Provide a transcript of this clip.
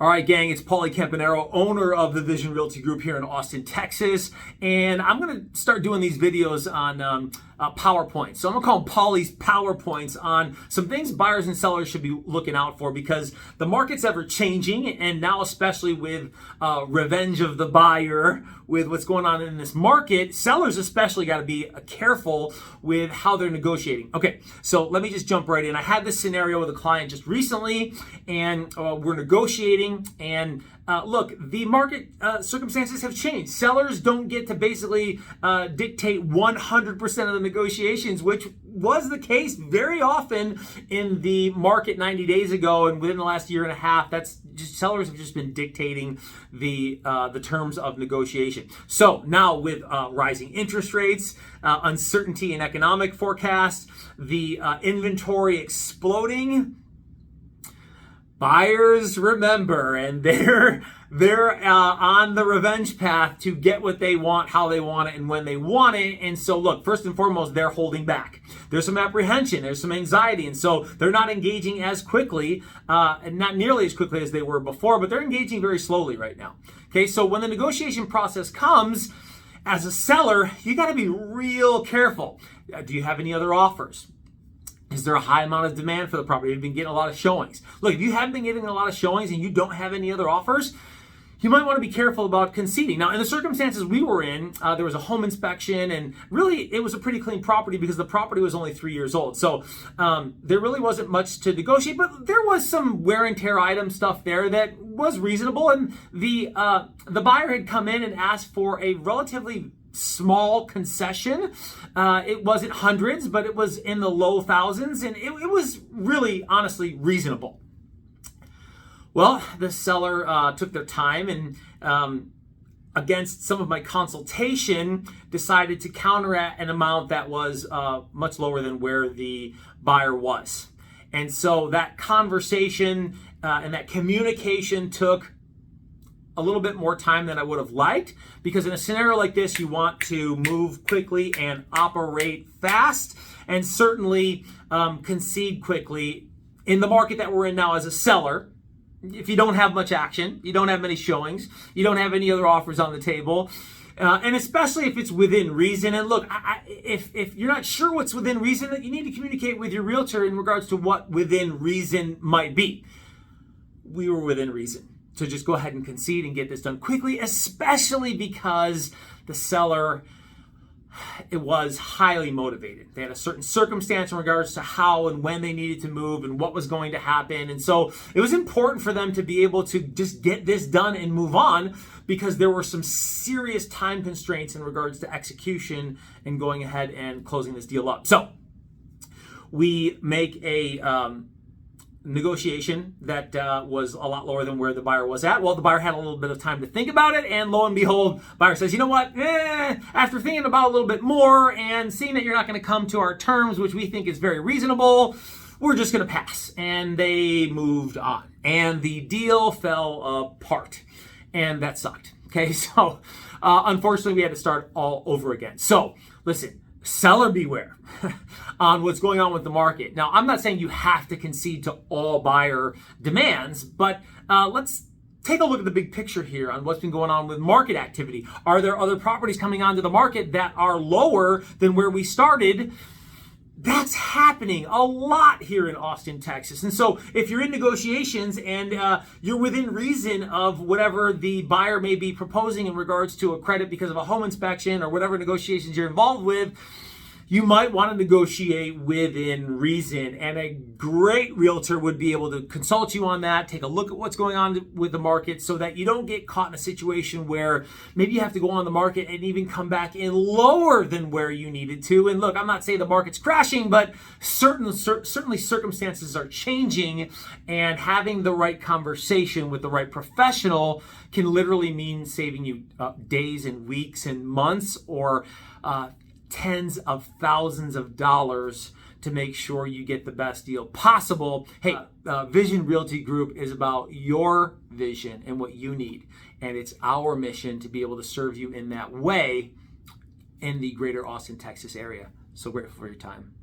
All right, gang, it's Paulie Campanero, owner of the Vision Realty Group here in Austin, Texas. And I'm going to start doing these videos on PowerPoints. So I'm going to call them Paulie's PowerPoints on some things buyers and sellers should be looking out for, because the market's ever changing. And now, especially with revenge of the buyer, with what's going on in this market, sellers especially got to be careful with how they're negotiating. Okay, so let me just jump right in. I had this scenario with a client just recently, and we're negotiating. And look, the market circumstances have changed. Sellers don't get to basically dictate 100% of the negotiations, which was the case very often in the market 90 days ago, and within the last year and a half. That's just, sellers have just been dictating the terms of negotiation. So now with rising interest rates, uncertainty in economic forecasts, the inventory exploding, buyers remember, and they're on the revenge path to get what they want, how they want it, and when they want it. And so look, first and foremost, they're holding back. There's some apprehension, there's some anxiety, and so they're not engaging as quickly, and not nearly as quickly as they were before, but they're engaging very slowly right now. Okay, so when the negotiation process comes, as a seller, you got to be real careful. Do you have any other offers? Is there a high amount of demand for the property? Have you been getting a lot of showings? Look, if you haven't been getting a lot of showings and you don't have any other offers, you might want to be careful about conceding. Now, in the circumstances we were in, there was a home inspection, and really it was a pretty clean property because the property was only 3 years old. So there really wasn't much to negotiate, but there was some wear and tear item stuff there that was reasonable. And the buyer had come in and asked for a relatively small concession. It wasn't hundreds, but it was in the low thousands, and it was really, honestly, reasonable. Well, the seller took their time and against some of my consultation, decided to counter at an amount that was much lower than where the buyer was. And so that conversation and that communication took a little bit more time than I would have liked, because in a scenario like this, you want to move quickly and operate fast, and certainly concede quickly in the market that we're in now as a seller. If you don't have much action, you don't have many showings, you don't have any other offers on the table, and especially if it's within reason. And look, if you're not sure what's within reason, you need to communicate with your realtor in regards to what within reason might be. We were within reason. So just go ahead and concede and get this done quickly, especially because the seller, it was highly motivated. They had a certain circumstance in regards to how and when they needed to move and what was going to happen. And so it was important for them to be able to just get this done and move on, because there were some serious time constraints in regards to execution and going ahead and closing this deal up. So we make a negotiation that was a lot lower than where the buyer was at. Well, the buyer had a little bit of time to think about it, and lo and behold, buyer says, you know what, after thinking about it a little bit more and seeing that you're not going to come to our terms, which we think is very reasonable, we're just going to pass. And they moved on, and the deal fell apart, and that sucked. Okay, so unfortunately, we had to start all over again. So listen, seller beware on what's going on with the market. Now, I'm not saying you have to concede to all buyer demands, but let's take a look at the big picture here on what's been going on with market activity. Are there other properties coming onto the market that are lower than where we started? That's happening a lot here in Austin, Texas. And so if you're in negotiations and you're within reason of whatever the buyer may be proposing in regards to a credit because of a home inspection or whatever negotiations you're involved with, you might want to negotiate within reason. And a great realtor would be able to consult you on that, take a look at what's going on with the market, so that you don't get caught in a situation where maybe you have to go on the market and even come back in lower than where you needed to. And look, I'm not saying the market's crashing, but certainly circumstances are changing, and having the right conversation with the right professional can literally mean saving you days and weeks and months, or tens of thousands of dollars to make sure you get the best deal possible. Hey, Vision Realty Group is about your vision and what you need. And it's our mission to be able to serve you in that way in the greater Austin, Texas area. So grateful for your time.